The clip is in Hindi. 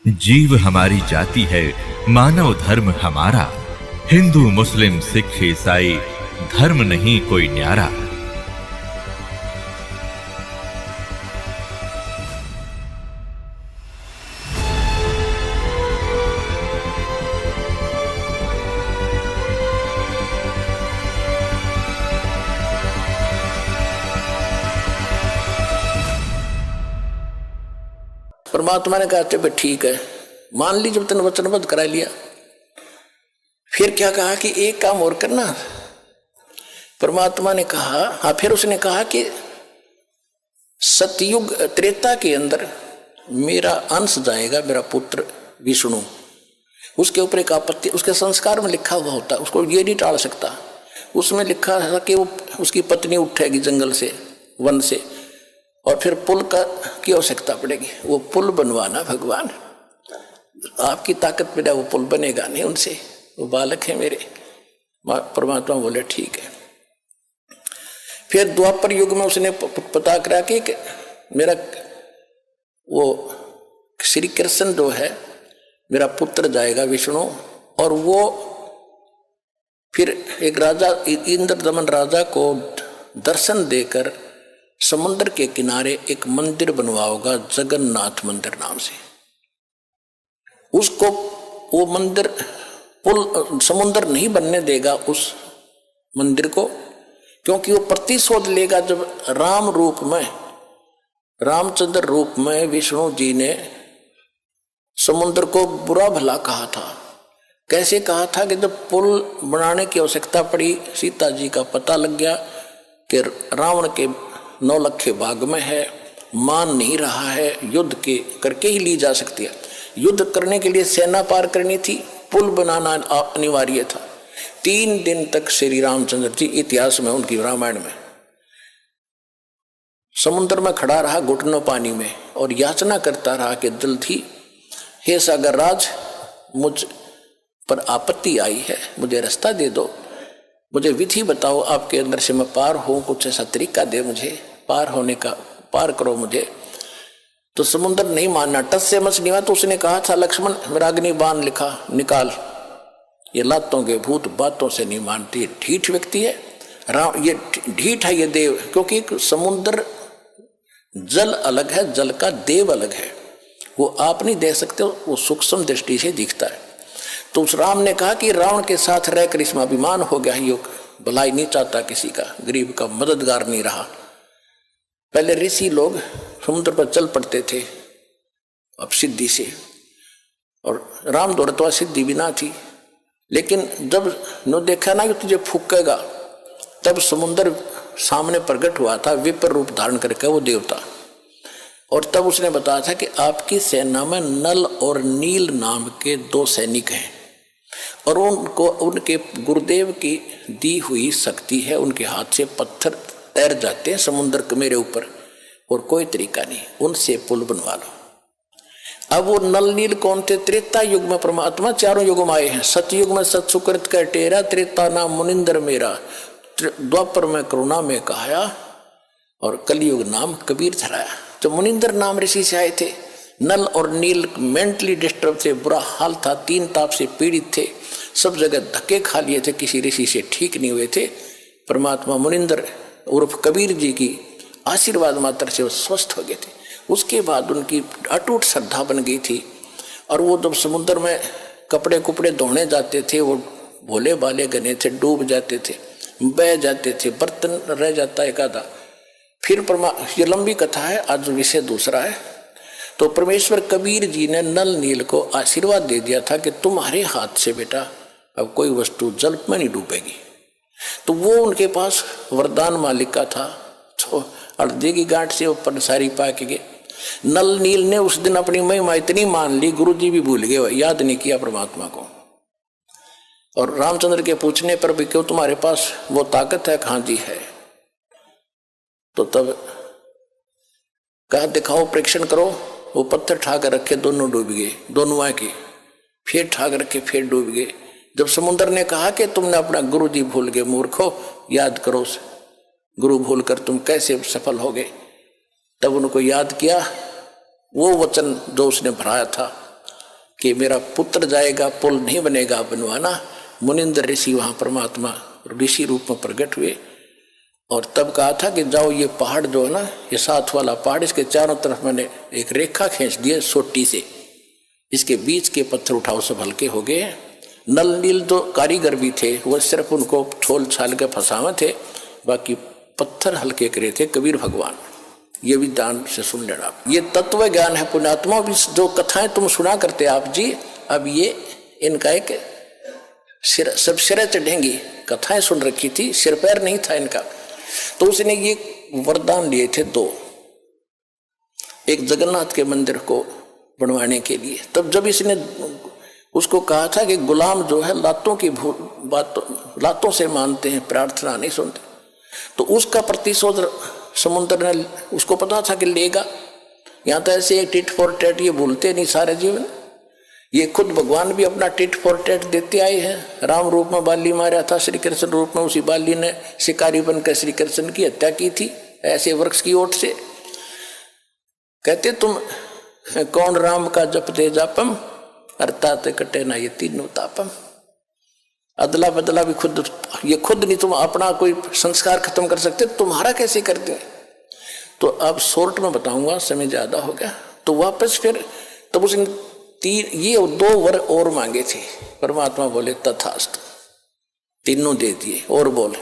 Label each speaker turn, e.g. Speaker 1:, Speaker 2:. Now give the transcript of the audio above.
Speaker 1: जीव हमारी जाति है, मानव धर्म हमारा। हिंदू मुस्लिम सिख ईसाई धर्म नहीं कोई न्यारा।
Speaker 2: परमात्मा ने कहा भाई ठीक है, मान ली, जब तूने वचनबद्ध करा लिया। फिर क्या कहा कि एक काम और करना। परमात्मा ने कहा, हाँ, फिर उसने कहा कि सतयुग त्रेता के अंदर मेरा अंश जाएगा, मेरा पुत्र विष्णु। उसके ऊपर एक आपत्ति, उसके संस्कार में लिखा हुआ होता, उसको ये नहीं टाल सकता। उसमें लिखा था कि वो उसकी पत्नी उठेगी जंगल से, वन से, और फिर पुल का की आवश्यकता पड़ेगी। वो पुल बनवाना भगवान, आपकी ताकत में वो पुल बनेगा नहीं उनसे, वो बालक है मेरे। परमात्मा बोले ठीक है। फिर द्वापर युग में उसने पता करा कि मेरा वो श्री कृष्ण जो है मेरा पुत्र जाएगा विष्णु, और वो फिर एक राजा इंद्रदमन राजा को दर्शन देकर समुद्र के किनारे एक मंदिर बनवाओगा, जगन्नाथ मंदिर नाम से। उसको वो मंदिर पुल समुद्र नहीं बनने देगा उस मंदिर को, क्योंकि वो प्रतिशोध लेगा जब राम रूप में, रामचंद्र रूप में विष्णु जी ने समुद्र को बुरा भला कहा था। कैसे कहा था कि जब पुल बनाने की आवश्यकता पड़ी, सीता जी का पता लग गया कि रावण के 9 लखे भाग में है, मान नहीं रहा है, युद्ध के करके ही ली जा सकती है। युद्ध करने के लिए सेना पार करनी थी, पुल बनाना अनिवार्य था। 3 दिन तक श्री रामचंद्र जी इतिहास में, उनकी रामायण में, समुद्र में खड़ा रहा घुटनों पानी में और याचना करता रहा कि जल्दी, हे सागर राज, मुझ पर आपत्ति आई है, मुझे रास्ता दे दो, मुझे विधि बताओ, आपके अंदर से मैं पार हूं, कुछ ऐसा तरीका दे मुझे पार होने का, पार करो मुझे। तो समुद्र नहीं मानना, टस से मच नहीं हुआ। तो उसने कहा था, लक्ष्मण मेरा अग्नि बाण लिखा निकाल, ये लातों के भूत बातों से नहीं मानती, ढीठ व्यक्ति है राम, ये ढीठ है ये देव। क्योंकि समुद्र जल अलग है, जल का देव अलग है, वो आप नहीं देख सकते, वो सूक्ष्म दृष्टि से दिखता है। तो उस राम ने कहा कि रावण के साथ रहकर इसमें अभिमान हो गया, योग भलाई नहीं चाहता, किसी का गरीब का मददगार नहीं रहा। पहले ऋषि लोग समुद्र पर चल पड़ते थे अब सिद्धि से, और राम दौड़तवा सिद्धि भी ना थी। लेकिन जब न देखा ना कि तुझे फूकेगा, तब समुद्र सामने प्रकट हुआ था विपर रूप धारण करके वो देवता। और तब उसने बताया था कि आपकी सेना में नल और नील नाम के 2 सैनिक हैं, और उनको उनके गुरुदेव की दी हुई शक्ति है, उनके हाथ से पत्थर तैर जाते हैं समुद्र के मेरे ऊपर, और कोई तरीका नहीं, उनसे पुल बनवा लो। अब वो नल नील कौन थे? त्रेता युग में परमात्मा 4 युगों में आए हैं। सतयुग में सत सुकृत का टेरा, त्रेता नाम मुनिंदर मेरा, द्वापर में करुणा में कहाया, और कलयुग नाम कबीर धराया। तो मुनिंदर नाम ऋषि से आए थे। नल और नील मेंटली डिस्टर्ब थे, बुरा हाल था, 3 ताप से पीड़ित थे, सब जगह धक्के खा लिए थे, किसी ऋषि से ठीक नहीं हुए थे। परमात्मा मुनिंदर उर्फ कबीर जी की आशीर्वाद मात्र से वो स्वस्थ हो गए थे। उसके बाद उनकी अटूट श्रद्धा बन गई थी, और वो जब समुद्र में कपड़े कुपड़े धोने जाते थे, वो भोले भाले गने थे, डूब जाते थे, बह जाते थे, बर्तन रह जाता एक आधा। फिर ये लंबी कथा है, आज विषय दूसरा है। तो परमेश्वर कबीर जी ने नल नील को आशीर्वाद दे दिया था कि तुम्हारे हाथ से बेटा अब कोई वस्तु जल में नहीं डूबेगी। तो वो उनके पास वरदान मालिक का था, तो हल्दी की गांठ से ऊपर सारी पा के गए। नल नील ने उस दिन अपनी महिमा इतनी मान ली, गुरु जी भी भूल गए, याद नहीं किया परमात्मा को। और रामचंद्र के पूछने पर भी क्यों तुम्हारे पास वो ताकत है? कहाँ जी है। तो तब कहा दिखाओ, परीक्षण करो। वो पत्थर ठाकर रखे, दोनों डूब गए, दोनों आए के, फिर ठाक रखे, फिर डूब गए। जब समुद्र ने कहा कि तुमने अपना गुरु जी भूल गए, मूर्खो, याद करो उसे, गुरु भूल कर तुम कैसे सफल हो गए। तब उनको याद किया वो वचन जो उसने भराया था, कि मेरा पुत्र जाएगा, पुल नहीं बनेगा बनवाना। मुनिंद्र ऋषि वहाँ परमात्मा ऋषि रूप में प्रकट हुए और तब कहा था कि जाओ ये पहाड़ जो है ना, ये 7 वाला पहाड़, इसके चारों तरफ मैंने एक रेखा खींच दी है सोटी से, इसके बीच के पत्थर उठाओ, सब हल्के हो गए। नल नील तो कारीगर भी थे, वो सिर्फ उनको छोल छाल के फंसावे थे, बाकी पत्थर हल्के करे थे कबीर भगवान। ये भी ध्यान से सुन लेना, ये तत्व ज्ञान है पुण्यात्मा। भी जो कथाएं तुम सुना करते आप जी, अब ये इनका एक सब सिर चढ़ेंगी। कथाएं सुन रखी थी, सिर पैर नहीं था इनका। तो उसने ये वरदान लिए थे 2, एक जगन्नाथ के मंदिर को बनवाने के लिए। तब जब इसने उसको कहा था कि गुलाम जो है लातों की लातों से मानते हैं, प्रार्थना नहीं सुनते, तो उसका प्रतिशोध समुद्र ने, उसको पता था कि लेगा। यहाँ तो ऐसे एक टिट फॉर टैट ये भूलते नहीं सारे जीवन। ये खुद भगवान भी अपना टिट फॉर टैट देते आए हैं। राम रूप में बाली मारा था, श्री कृष्ण रूप में उसी बाली ने शिकारी बनकर श्री कृष्ण की हत्या की थी, ऐसे वृक्ष की ओट से। कहते तुम कौन राम का जपते जापम, अर्थात कटे ना ये तीनों तापम। अदला बदला भी खुद, ये खुद नहीं तुम अपना कोई संस्कार खत्म कर सकते, तुम्हारा कैसे करते हैं। तो अब शॉर्ट में बताऊंगा, समय ज्यादा हो गया। तो वापस फिर तब उसने 2 वर और मांगे थे। परमात्मा बोले तथास्तु, तीनों दे दिए। और बोले